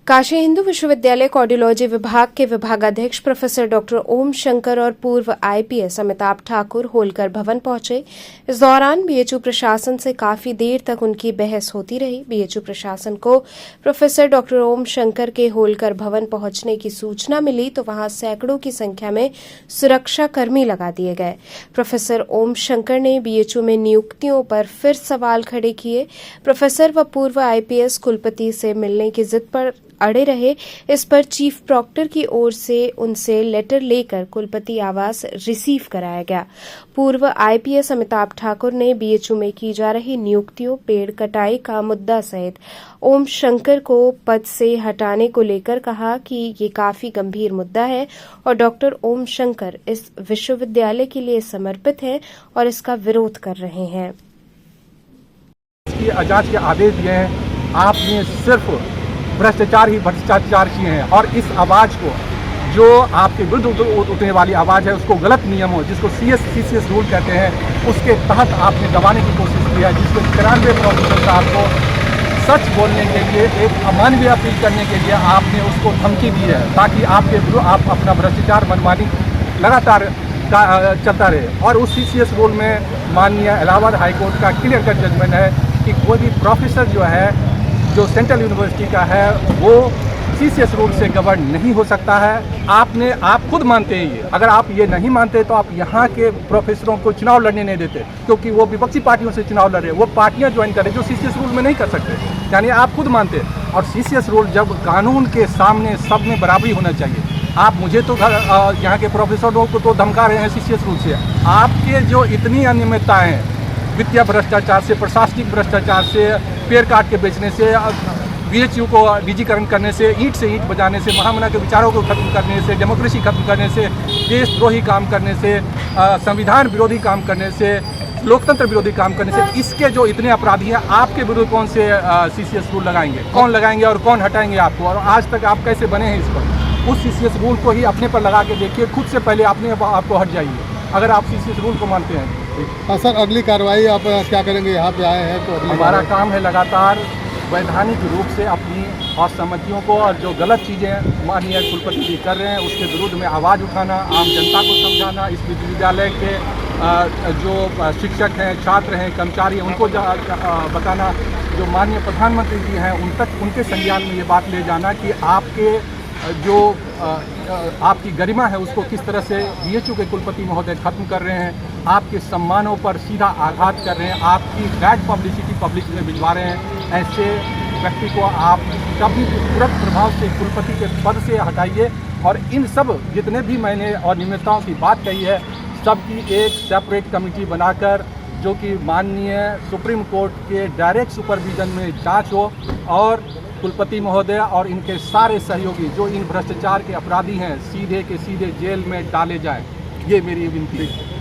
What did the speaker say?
काशी हिंदू विश्वविद्यालय कार्डियोलॉजी विभाग के विभागाध्यक्ष प्रोफेसर डॉक्टर ओम शंकर और पूर्व आईपीएस अमिताभ ठाकुर होलकर भवन पहुंचे। इस दौरान बीएचयू प्रशासन से काफी देर तक उनकी बहस होती रही। बीएचयू प्रशासन को प्रोफेसर डॉक्टर ओम शंकर के होलकर भवन पहुंचने की सूचना मिली तो वहां सैकड़ों की संख्या में सुरक्षा कर्मी लगा दिए गए। प्रोफेसर ओम शंकर ने बीएचयू में नियुक्तियों पर फिर सवाल खड़े किए। प्रोफेसर व पूर्व आईपीएस कुलपति से मिलने की जिद पर अड़े रहे। इस पर चीफ प्रॉक्टर की ओर से उनसे लेटर लेकर कुलपति आवास रिसीव कराया गया। पूर्व आईपीएस अमिताभ ठाकुर ने बीएचयू में की जा रही नियुक्तियों, पेड़ कटाई का मुद्दा सहित ओम शंकर को पद से हटाने को लेकर कहा कि ये काफी गंभीर मुद्दा है और डॉक्टर ओम शंकर इस विश्वविद्यालय के लिए समर्पित हैं और इसका विरोध कर रहे हैं। जांच के आदेश दिए हैं। आपने सिर्फ भ्रष्टाचार किए हैं और इस आवाज को, जो आपके विरुद्ध उठने वाली आवाज है, उसको गलत नियमों, जिसको सीसीएस रूल कहते हैं, उसके तहत आपने दबाने की कोशिश की है। जिसको 93 प्रोफेसर साहब को सच बोलने के लिए, एक अमानवीय अपील करने के लिए आपने उसको धमकी दी है, ताकि आपके विरुद्ध आप अपना भ्रष्टाचार मनमानी लगातार चलता रहे। और उस सीसीएस रूल में माननीय इलाहाबाद हाईकोर्ट का क्लियर कट जजमेंट है कि कोई भी प्रोफेसर जो सेंट्रल यूनिवर्सिटी का है, वो सीसीएस रूल से गवर्न नहीं हो सकता है। आप खुद मानते हैं ये। अगर आप ये नहीं मानते तो आप यहाँ के प्रोफेसरों को चुनाव लड़ने नहीं देते, क्योंकि वो विपक्षी पार्टियों से चुनाव लड़ रहे हैं। वो पार्टियाँ ज्वाइन करें जो सीसीएस रूल में नहीं कर सकते, यानी आप खुद मानते। और सीसीएस रूल जब कानून के सामने सब में बराबरी होना चाहिए। आप मुझे तो यहाँ के प्रोफेसरों को तो धमका रहे हैं सीसीएस रूल से। आपके जो इतनी अनियमितताएँ हैं, वित्तीय भ्रष्टाचार से, प्रशासनिक भ्रष्टाचार से, पेड़ काट के बेचने से, बीएचयू को निजीकरण करने से, ईंट से ईंट बजाने से, महामना के विचारों को खत्म करने से, डेमोक्रेसी खत्म करने से, देशद्रोही काम करने से, संविधान विरोधी काम करने से, लोकतंत्र विरोधी काम करने से, इसके जो इतने अपराधी हैं, आपके विरुद्ध कौन से सीसीएस रूल लगाएंगे? कौन लगाएंगे और कौन हटाएंगे आपको? और आज तक आप कैसे बने हैं इस पर? उस सीसीएस रूल को ही अपने पर लगा के देखिए। खुद से पहले आपको हट जाइए, अगर आप सीसीएस रूल को मानते हैं। सर, अगली कार्रवाई आप क्या करेंगे? यहाँ पे आए हैं तो हमारा काम है लगातार वैधानिक रूप से अपनी असहमतियों को और जो गलत चीज़ें माननीय कुलपति जी कर रहे हैं उसके विरुद्ध में आवाज़ उठाना, आम जनता को समझाना, इस विश्वविद्यालय के जो शिक्षक हैं, छात्र हैं, कर्मचारी हैं, उनको बताना, जो माननीय प्रधानमंत्री जी हैं उन तक, उनके संज्ञान में ये बात ले जाना कि आपकी गरिमा है उसको किस तरह से बीएचयू के कुलपति महोदय खत्म कर रहे हैं, आपके सम्मानों पर सीधा आघात कर रहे हैं, आपकी बैड पब्लिसिटी पब्लिक में भिजवा रहे हैं। ऐसे व्यक्ति को आप कभी भी तुरंत प्रभाव से कुलपति के पद से हटाइए। और इन सब जितने भी मैंने अनियमितताओं की बात कही है, सबकी एक सेपरेट कमेटी बनाकर, जो कि माननीय सुप्रीम कोर्ट के डायरेक्ट सुपरविजन में जांच हो और कुलपति महोदय और इनके सारे सहयोगी जो इन भ्रष्टाचार के अपराधी हैं, सीधे के सीधे जेल में डाले जाएं। ये मेरी विनती है।